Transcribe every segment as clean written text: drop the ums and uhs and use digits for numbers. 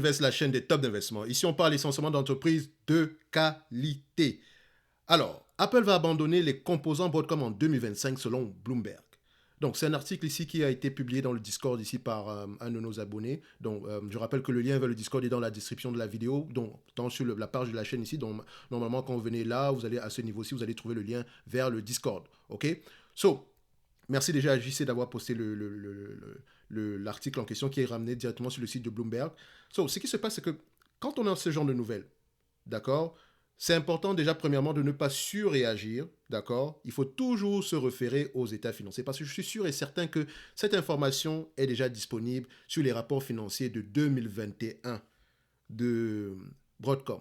Invest, la chaîne des top d'investissement. Ici, on parle essentiellement d'entreprises de qualité. Alors, Apple va abandonner les composants Broadcom en 2025 selon Bloomberg. Donc, c'est un article ici qui a été publié dans le Discord ici par un de nos abonnés. Donc, je rappelle que le lien vers le Discord est dans la description de la vidéo, donc sur la page de la chaîne ici. Donc, normalement, quand vous venez là, vous allez à ce niveau-ci, vous allez trouver le lien vers le Discord. OK? So, merci déjà à JC d'avoir posté l'article en question qui est ramené directement sur le site de Bloomberg. So, ce qui se passe, c'est que quand on a ce genre de nouvelles, d'accord, c'est important déjà premièrement de ne pas surréagir, d'accord. Il faut toujours se référer aux états financiers parce que je suis sûr et certain que cette information est déjà disponible sur les rapports financiers de 2021 de Broadcom,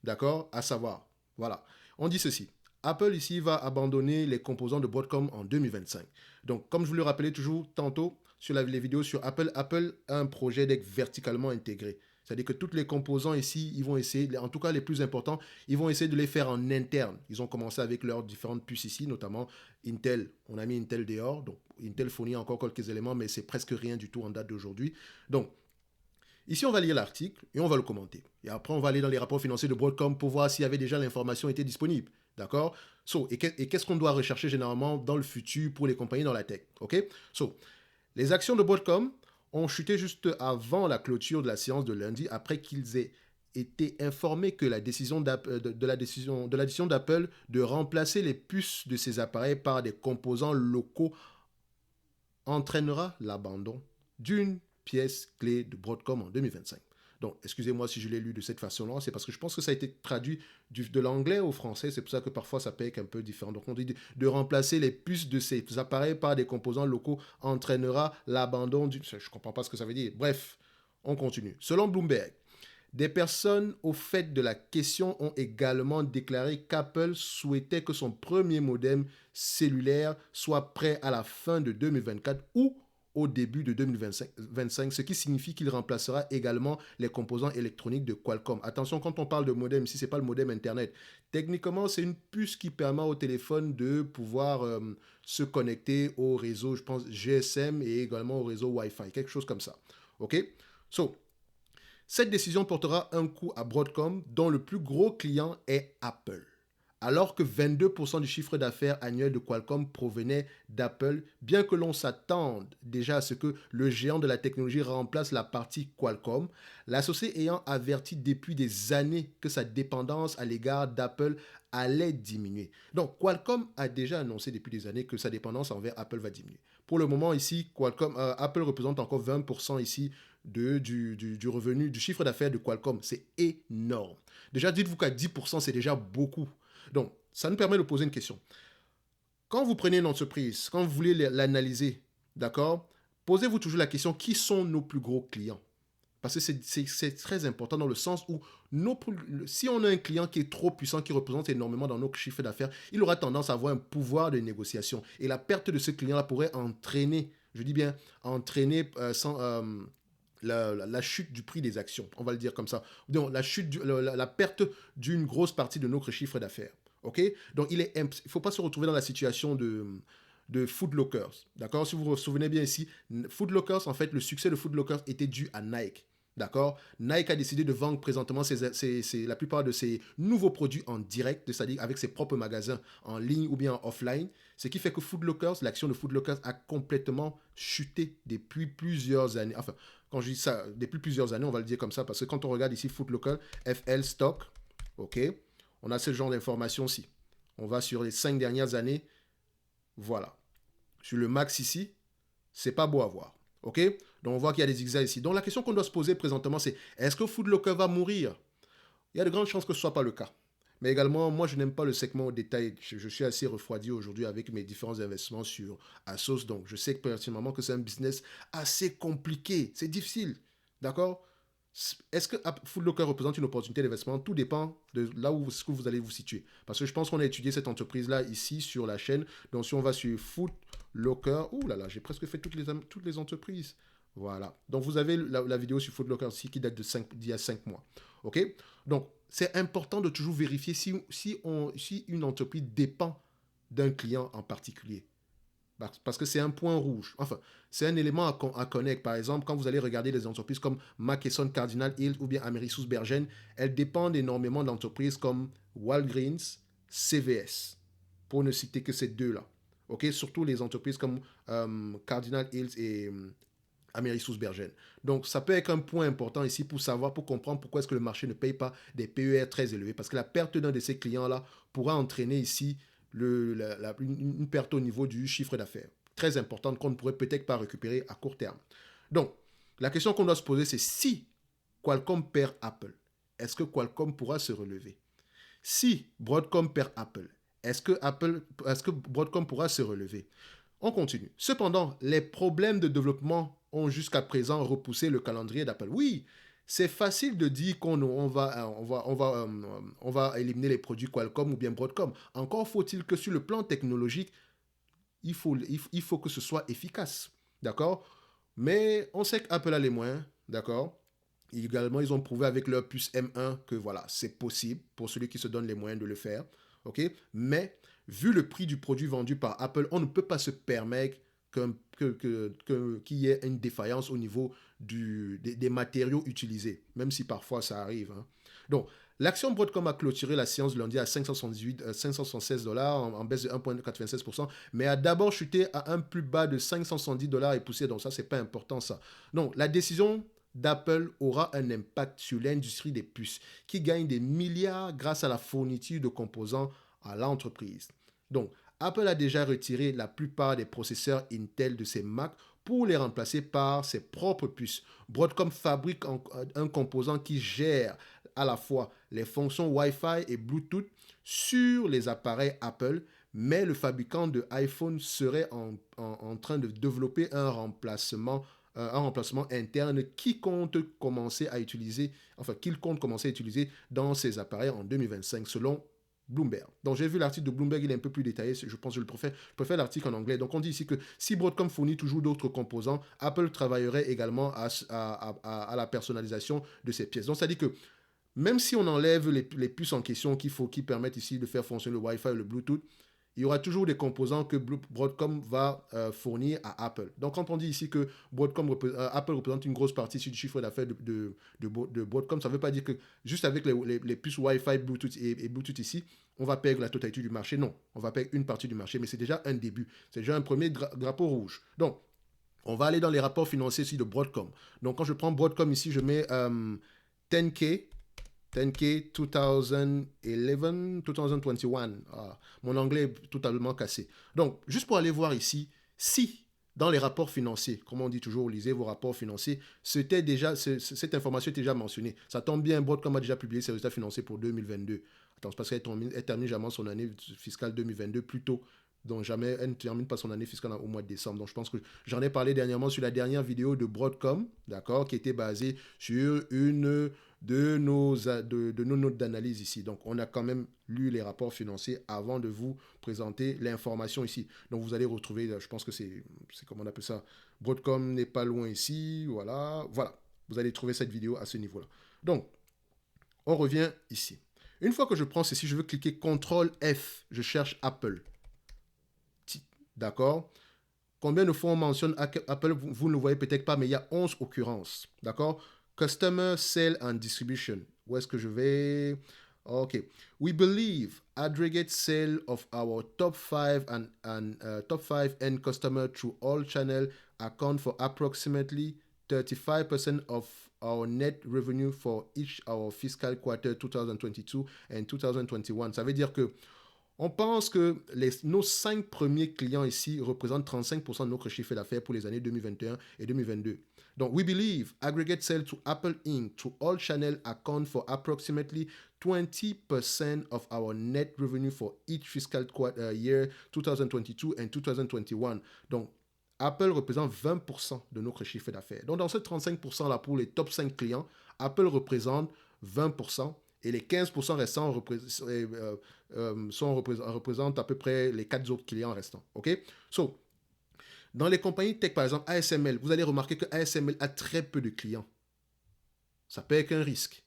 d'accord. À savoir, voilà, on dit ceci. Apple ici va abandonner les composants de Broadcom en 2025. Donc, comme je vous le rappelais toujours tantôt sur les vidéos sur Apple, Apple a un projet d'être verticalement intégré. C'est-à-dire que tous les composants ici, ils vont essayer, en tout cas les plus importants, ils vont essayer de les faire en interne. Ils ont commencé avec leurs différentes puces ici, notamment Intel. On a mis Intel dehors, donc Intel fournit encore quelques éléments, mais c'est presque rien du tout en date d'aujourd'hui. Donc, ici, on va lire l'article et on va le commenter. Et après, on va aller dans les rapports financiers de Broadcom pour voir s'il y avait déjà l'information était disponible. D'accord. Et qu'est-ce qu'on doit rechercher généralement dans le futur pour les compagnies dans la tech. OK. Les actions de Broadcom ont chuté juste avant la clôture de la séance de lundi, après qu'ils aient été informés que la décision de l'addition d'Apple de remplacer les puces de ces appareils par des composants locaux entraînera l'abandon d'une pièce clé de Broadcom en 2025. Donc, excusez-moi si je l'ai lu de cette façon-là, c'est parce que je pense que ça a été traduit de l'anglais au français, c'est pour ça que parfois ça peut être un peu différent. Donc, on dit de remplacer les puces de ces appareils par des composants locaux entraînera l'abandon du... Je ne comprends pas ce que ça veut dire. Bref, on continue. Selon Bloomberg, des personnes au fait de la question ont également déclaré qu'Apple souhaitait que son premier modem cellulaire soit prêt à la fin de 2024 ou au début de 2025, ce qui signifie qu'il remplacera également les composants électroniques de Qualcomm. Attention, quand on parle de modem, ici, ce n'est pas le modem Internet. Techniquement, c'est une puce qui permet au téléphone de pouvoir se connecter au réseau, je pense, GSM et également au réseau Wi-Fi, quelque chose comme ça. OK? Cette décision portera un coup à Broadcom, dont le plus gros client est Apple. Alors que 22% du chiffre d'affaires annuel de Qualcomm provenait d'Apple, bien que l'on s'attende déjà à ce que le géant de la technologie remplace la partie Qualcomm, l'associé ayant averti depuis des années que sa dépendance à l'égard d'Apple allait diminuer. Donc Qualcomm a déjà annoncé depuis des années que sa dépendance envers Apple va diminuer. Pour le moment ici, Apple représente encore 20% ici du revenu, du chiffre d'affaires de Qualcomm. C'est énorme. Déjà, dites-vous qu'à 10%, c'est déjà beaucoup. Donc, ça nous permet de poser une question. Quand vous prenez une entreprise, quand vous voulez l'analyser, d'accord, posez-vous toujours la question, qui sont nos plus gros clients? Parce que c'est très important dans le sens où si on a un client qui est trop puissant, qui représente énormément dans nos chiffres d'affaires, il aura tendance à avoir un pouvoir de négociation. Et la perte de ce client-là pourrait entraîner, je dis bien, entraîner la chute du prix des actions, on va le dire comme ça. Donc, la perte d'une grosse partie de notre chiffre d'affaires. OK? Donc, il ne faut pas se retrouver dans la situation de Food Lockers. D'accord? Si vous vous souvenez bien ici, Food Lockers, en fait, le succès de Food Lockers était dû à Nike. D'accord? Nike a décidé de vendre présentement la plupart de ses nouveaux produits en direct, c'est-à-dire avec ses propres magasins en ligne ou bien en offline. Ce qui fait que Food Lockers, l'action de Food Lockers a complètement chuté depuis plusieurs années. Enfin, quand je dis ça, depuis plusieurs années, on va le dire comme ça, parce que quand on regarde ici Food Locker, FL Stock, ok, on a ce genre d'informations-ci. On va sur les 5 dernières années, voilà. Sur le max ici, c'est pas beau à voir. OK? Donc on voit qu'il y a des zigzags ici. Donc la question qu'on doit se poser présentement, c'est est-ce que Food Locker va mourir? Il y a de grandes chances que ce ne soit pas le cas. Mais également, moi, je n'aime pas le segment au détail. Je suis assez refroidi aujourd'hui avec mes différents investissements sur Asos. Donc, je sais personnellement que c'est un business assez compliqué. C'est difficile. D'accord? Est-ce que Food Locker représente une opportunité d'investissement? Tout dépend de là où ce que vous allez vous situer. Parce que je pense qu'on a étudié cette entreprise-là ici sur la chaîne. Donc, si on va sur Food Locker, ouh là là, j'ai presque fait toutes les entreprises. Voilà. Donc, vous avez la vidéo sur Food Locker aussi qui date d'il y a 5 mois. OK? Donc, c'est important de toujours vérifier si une entreprise dépend d'un client en particulier. Parce que c'est un point rouge. Enfin, c'est un élément à connaître. Par exemple, quand vous allez regarder les entreprises comme Mckesson, Cardinal Health ou bien Amerisus Bergen, elles dépendent énormément d'entreprises comme Walgreens, CVS, pour ne citer que ces deux-là. Ok, surtout les entreprises comme Cardinal Health et Amerisus Bergen. Donc, ça peut être un point important ici pour savoir, pour comprendre pourquoi est-ce que le marché ne paye pas des PER très élevés. Parce que la perte d'un de ces clients-là pourra entraîner ici une perte au niveau du chiffre d'affaires. Très importante qu'on ne pourrait peut-être pas récupérer à court terme. Donc, la question qu'on doit se poser, c'est si Qualcomm perd Apple, est-ce que Qualcomm pourra se relever? Si Broadcom perd Apple, est-ce que Broadcom pourra se relever? On continue. Cependant, les problèmes de développement ont jusqu'à présent repoussé le calendrier d'Apple. Oui, c'est facile de dire on va éliminer les produits Qualcomm ou bien Broadcom. Encore faut-il que sur le plan technologique, il faut que ce soit efficace. D'accord? Mais on sait qu'Apple a les moyens. D'accord? Également, ils ont prouvé avec leur puce M1 que voilà, c'est possible pour celui qui se donne les moyens de le faire. Ok? Mais vu le prix du produit vendu par Apple, on ne peut pas se permettre qu'il y ait une défaillance au niveau des matériaux utilisés, même si parfois ça arrive. Hein. Donc, l'action Broadcom a clôturé la séance lundi à 576 dollars en baisse de 1,96%, mais a d'abord chuté à un plus bas de 570 dollars et poussé. Donc ça, c'est pas important ça. Donc, la décision d'Apple aura un impact sur l'industrie des puces, qui gagne des milliards grâce à la fourniture de composants à l'entreprise. Donc, Apple a déjà retiré la plupart des processeurs Intel de ses Mac pour les remplacer par ses propres puces. Broadcom fabrique un composant qui gère à la fois les fonctions Wi-Fi et Bluetooth sur les appareils Apple, mais le fabricant de iPhone serait en train de développer un remplacement interne qu'il compte commencer à utiliser dans ses appareils en 2025 selon Bloomberg. Donc j'ai vu l'article de Bloomberg, il est un peu plus détaillé, je pense que je préfère l'article en anglais. Donc on dit ici que si Broadcom fournit toujours d'autres composants, Apple travaillerait également à la personnalisation de ces pièces. Donc ça dit que même si on enlève les puces en question qui permettent ici de faire fonctionner le Wi-Fi et le Bluetooth, il y aura toujours des composants que Broadcom va fournir à Apple. Donc, quand on dit ici que Apple représente une grosse partie du chiffre d'affaires de Broadcom, ça ne veut pas dire que juste avec les puces Wi-Fi, Bluetooth et Bluetooth ici, on va perdre la totalité du marché. Non, on va perdre une partie du marché, mais c'est déjà un début. C'est déjà un premier drapeau rouge. Donc, on va aller dans les rapports financiers ici de Broadcom. Donc, quand je prends Broadcom ici, je mets 10K 2011, 2021. Ah, mon anglais est totalement cassé. Donc, juste pour aller voir ici, si dans les rapports financiers, comme on dit toujours, lisez vos rapports financiers, cette information était déjà mentionnée. Ça tombe bien, Broadcom a déjà publié ses résultats financiers pour 2022. Attends, c'est parce qu'elle termine jamais son année fiscale 2022 plus tôt. Donc jamais, elle ne termine pas son année fiscale au mois de décembre. Donc je pense que j'en ai parlé dernièrement sur la dernière vidéo de Broadcom, d'accord, qui était basée sur une de nos notes d'analyse ici. Donc, on a quand même lu les rapports financiers avant de vous présenter l'information ici. Donc, vous allez retrouver, je pense que c'est comment on appelle ça, Broadcom n'est pas loin ici, voilà. Vous allez trouver cette vidéo à ce niveau-là. Donc, on revient ici. Une fois que je prends ceci, je veux cliquer CTRL F, je cherche Apple. D'accord? Combien de fois on mentionne Apple, vous ne le voyez peut-être pas, mais il y a 11 occurrences. D'accord? Customer Sale and Distribution. Où est-ce que je vais? OK. We believe aggregate sale of our top 5 top 5 end customer through all channels account for approximately 35% of our net revenue for each our fiscal quarter 2022 and 2021. Ça veut dire que on pense que nos 5 premiers clients ici représentent 35% de notre chiffre d'affaires pour les années 2021 et 2022. Donc, we believe aggregate sales to Apple Inc. to all channels account for approximately 20% of our net revenue for each fiscal year 2022 and 2021. Donc, Apple représente 20% de notre chiffre d'affaires. Donc, dans ce 35%-là, pour les top 5 clients, Apple représente 20%. Et les 15% restants représentent à peu près les 4 autres clients restants. OK? So, dans les compagnies tech, par exemple, ASML, vous allez remarquer que ASML a très peu de clients. Ça peut être un risque.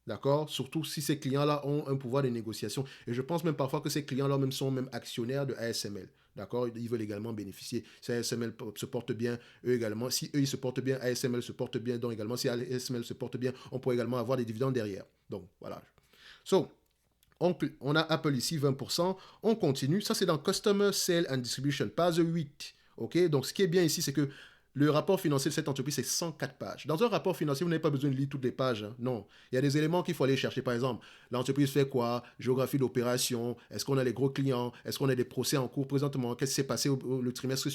D'accord? Surtout si ces clients-là ont un pouvoir de négociation. Et je pense même parfois que ces clients-là même sont même actionnaires de ASML. D'accord? Ils veulent également bénéficier. Si ASML se porte bien, eux également. Si eux, ils se portent bien, ASML se porte bien. Donc également, si ASML se porte bien, on pourrait également avoir des dividendes derrière. Donc voilà. So, on a Apple ici, 20%. On continue. Ça, c'est dans Customer Sale and Distribution, page 8. OK? Donc, ce qui est bien ici, c'est que le rapport financier de cette entreprise, c'est 104 pages. Dans un rapport financier, vous n'avez pas besoin de lire toutes les pages. Hein. Non. Il y a des éléments qu'il faut aller chercher. Par exemple, l'entreprise fait quoi? Géographie d'opération. Est-ce qu'on a les gros clients? Est-ce qu'on a des procès en cours présentement? Qu'est-ce qui s'est passé le trimestre,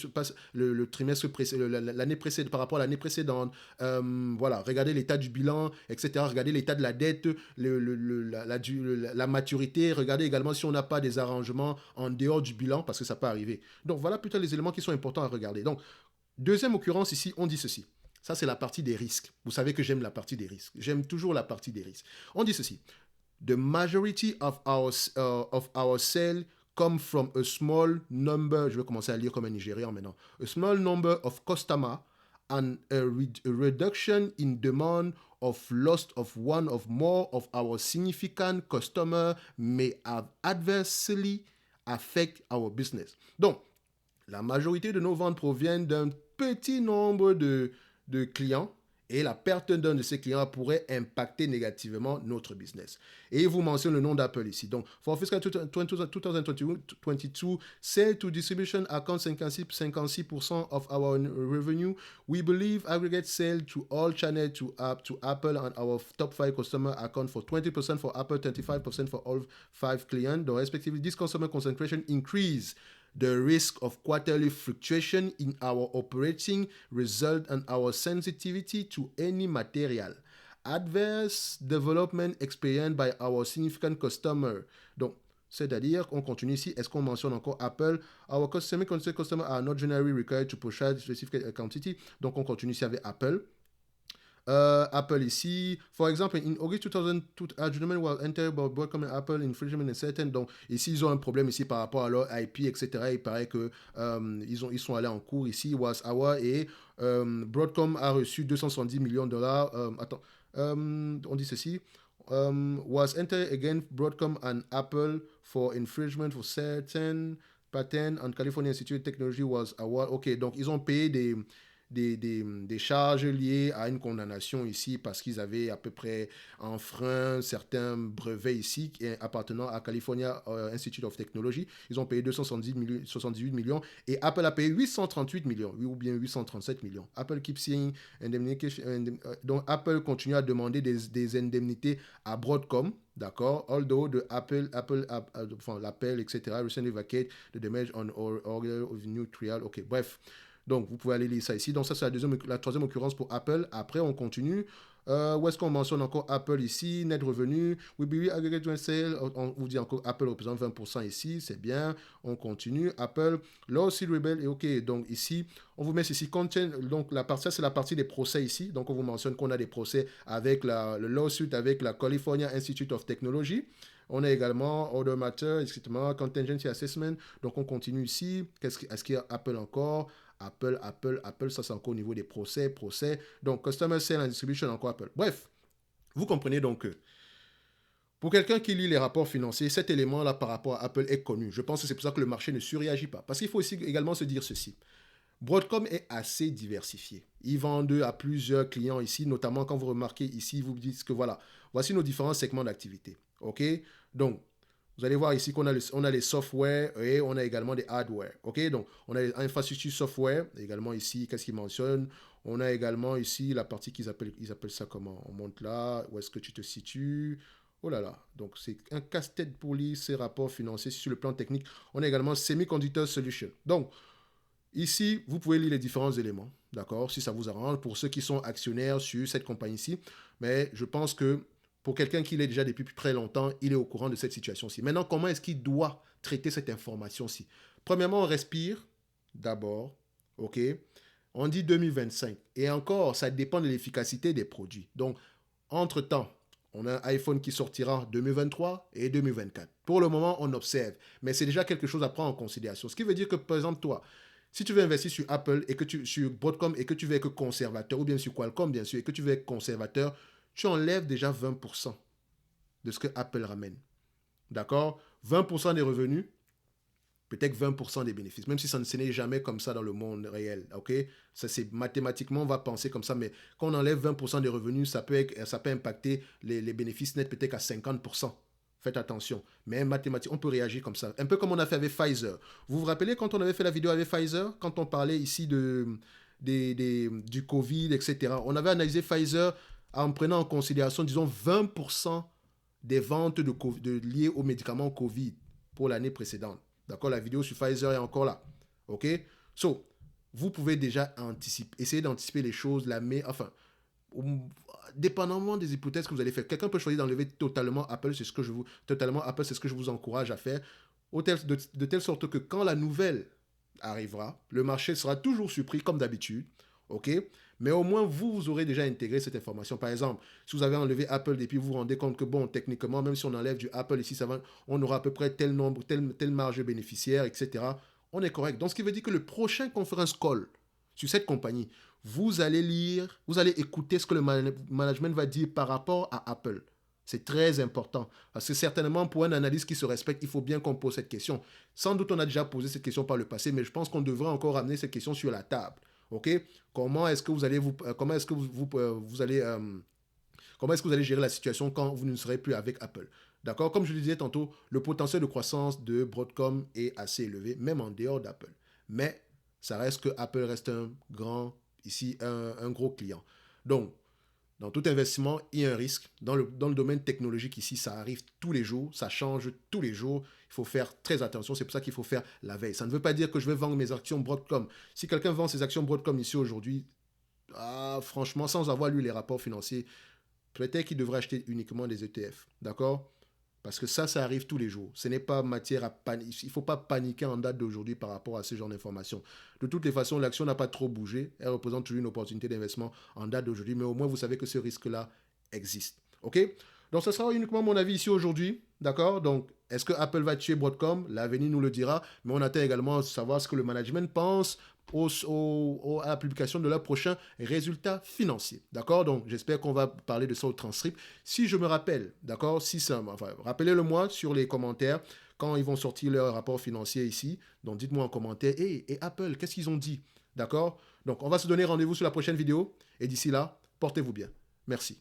le trimestre l'année précédente par rapport à l'année précédente? Voilà. Regardez l'état du bilan, etc. Regardez l'état de la dette, la maturité. Regardez également si on n'a pas des arrangements en dehors du bilan, parce que ça peut arriver. Donc, voilà plutôt les éléments qui sont importants à regarder. Donc, deuxième occurrence ici, on dit ceci. Ça, c'est la partie des risques. Vous savez que j'aime la partie des risques. J'aime toujours la partie des risques. On dit ceci. The majority of our sale come from a small number, je vais commencer à lire comme un Nigérian maintenant, a small number of customers and a reduction in demand of loss of one or more of our significant customers may adversely affect our business. Donc, la majorité de nos ventes proviennent d'un petit nombre de clients et la perte d'un de ces clients pourrait impacter négativement notre business. Et il vous mentionne le nom d'Apple ici. Donc, for fiscal 2022, sale to distribution account 56% of our revenue. We believe aggregate sale to all channels to Apple and our top 5 customers account for 20% for Apple, 25% for all 5 clients. Donc, respectively, this customer concentration increase the risk of quarterly fluctuation in our operating result and our sensitivity to any material adverse development experienced by our significant customer. Donc, c'est-à-dire, on continue ici, est-ce qu'on mentionne encore Apple? Our semiconductor customers are not generally required to provide specific quantity. Donc, on continue ici avec Apple. Apple ici. For example, in August 2002, a judgment was entered by Broadcom and Apple infringement in certain. Donc, ici, ils ont un problème ici par rapport à leur IP, etc. Il paraît que ils sont allés en cours ici, was our, et Broadcom a reçu 270 millions de dollars. On dit ceci. Was entered against Broadcom and Apple for infringement for certain patent and California Institute of Technology was award. Ok, donc ils ont payé des charges liées à une condamnation ici parce qu'ils avaient à peu près enfreint certains brevets ici appartenant à California Institute of Technology. Ils ont payé 278 millions et Apple a payé 838 millions ou bien 837 millions. Apple keeps saying donc Apple continue à demander des indemnités à Broadcom. D'accord? Although the l'appel, etc. recently vacate the damage on order of new trial. Ok, bref. Donc, vous pouvez aller lire ça ici. Donc, ça, c'est la troisième occurrence pour Apple. Après, on continue. Où est-ce qu'on mentionne encore Apple ici? Net revenu. We believe aggregate sale. On vous dit encore Apple représente 20% ici. C'est bien. On continue. Apple. Lawsuit rebel. Et OK. Donc, ici, on vous met ici. Donc, ça, c'est la partie des procès ici. Donc, on vous mentionne qu'on a des procès avec le lawsuit avec la California Institute of Technology. On a également Order Matter, etc. Contingency Assessment. Donc, on continue ici. Est-ce qu'il y a Apple encore? Apple, ça c'est encore au niveau des procès. Donc, Customer Sale and Distribution, encore Apple. Bref, vous comprenez donc que pour quelqu'un qui lit les rapports financiers, cet élément-là par rapport à Apple est connu. Je pense que c'est pour ça que le marché ne surréagit pas. Parce qu'il faut aussi également se dire ceci. Broadcom est assez diversifié. Ils vendent à plusieurs clients ici, notamment quand vous remarquez ici, vous dites que voilà, voici nos différents segments d'activité. OK? Donc, vous allez voir ici qu'on a les software et on a également des hardware. OK? Donc, on a les infrastructures software. Également ici, qu'est-ce qu'ils mentionnent? On a également ici la partie ils appellent ça comment? On monte là. Où est-ce que tu te situes? Oh là là. Donc, c'est un casse-tête pour lire ces rapports financiers sur le plan technique. On a également Semiconductor Solution. Donc, ici, vous pouvez lire les différents éléments. D'accord? Si ça vous arrange. Pour ceux qui sont actionnaires sur cette compagnie-ci. Mais je pense que pour quelqu'un qui l'est déjà depuis très longtemps, il est au courant de cette situation-ci. Maintenant, comment est-ce qu'il doit traiter cette information-ci? Premièrement, on respire d'abord, ok? On dit 2025. Et encore, ça dépend de l'efficacité des produits. Donc, entre-temps, on a un iPhone qui sortira 2023 et 2024. Pour le moment, on observe. Mais c'est déjà quelque chose à prendre en considération. Ce qui veut dire que, par exemple, toi, si tu veux investir sur Apple et sur Broadcom et que tu veux être conservateur, ou bien sur Qualcomm, bien sûr, et que tu veux être conservateur, tu enlèves déjà 20%. de ce que Apple ramène. D'accord? 20% des revenus, peut-être 20% des bénéfices, même si ce n'est jamais comme ça dans le monde réel, ok? Ça, c'est mathématiquement, on va penser comme ça, mais quand on enlève 20% des revenus, ça peut impacter les bénéfices nets peut-être à 50%. Faites attention. Mais mathématiquement, on peut réagir comme ça. Un peu comme on a fait avec Pfizer. Vous vous rappelez quand on avait fait la vidéo avec Pfizer, quand on parlait ici du Covid, etc. On avait analysé Pfizer en prenant en considération, disons, 20% des ventes liées aux médicaments Covid pour l'année précédente. D'accord? La vidéo sur Pfizer est encore là. OK? So, vous pouvez déjà essayer d'anticiper les choses, dépendamment des hypothèses que vous allez faire. Quelqu'un peut choisir d'enlever totalement Apple, c'est ce que je vous encourage à faire, de telle sorte que quand la nouvelle arrivera, le marché sera toujours surpris comme d'habitude. OK? Mais au moins, vous aurez déjà intégré cette information. Par exemple, si vous avez enlevé Apple et puis vous vous rendez compte que, bon, techniquement, même si on enlève du Apple ici, on aura à peu près tel nombre, telle marge bénéficiaire, etc. On est correct. Donc, ce qui veut dire que le prochain conference call sur cette compagnie, vous allez lire, vous allez écouter ce que le management va dire par rapport à Apple. C'est très important. Parce que certainement, pour un analyste qui se respecte, il faut bien qu'on pose cette question. Sans doute, on a déjà posé cette question par le passé, mais je pense qu'on devrait encore amener cette question sur la table. OK? Comment est-ce que vous allez gérer la situation quand vous ne serez plus avec Apple? D'accord? Comme je le disais tantôt, le potentiel de croissance de Broadcom est assez élevé, même en dehors d'Apple. Mais ça reste que Apple reste un gros client. Donc, dans tout investissement, il y a un risque. Dans le domaine technologique ici, ça arrive tous les jours, ça change tous les jours. Il faut faire très attention, c'est pour ça qu'il faut faire la veille. Ça ne veut pas dire que je vais vendre mes actions Broadcom. Si quelqu'un vend ses actions Broadcom ici aujourd'hui, franchement, sans avoir lu les rapports financiers, peut-être qu'il devrait acheter uniquement des ETF. D'accord? Parce que ça arrive tous les jours. Ce n'est pas matière à paniquer. Il ne faut pas paniquer en date d'aujourd'hui par rapport à ce genre d'informations. De toutes les façons, l'action n'a pas trop bougé. Elle représente toujours une opportunité d'investissement en date d'aujourd'hui. Mais au moins, vous savez que ce risque-là existe. OK? Donc, ce sera uniquement mon avis ici aujourd'hui. D'accord? Donc, est-ce que Apple va tuer Broadcom? L'avenir nous le dira. Mais on attend également de savoir ce que le management pense à la publication de leurs prochains résultats financiers. D'accord? Donc, j'espère qu'on va parler de ça au transcript. Si je me rappelle, d'accord? Rappelez-le moi sur les commentaires quand ils vont sortir leur rapport financier ici. Donc, dites-moi en commentaire. Et Apple, qu'est-ce qu'ils ont dit? D'accord? Donc, on va se donner rendez-vous sur la prochaine vidéo. Et d'ici là, portez-vous bien. Merci.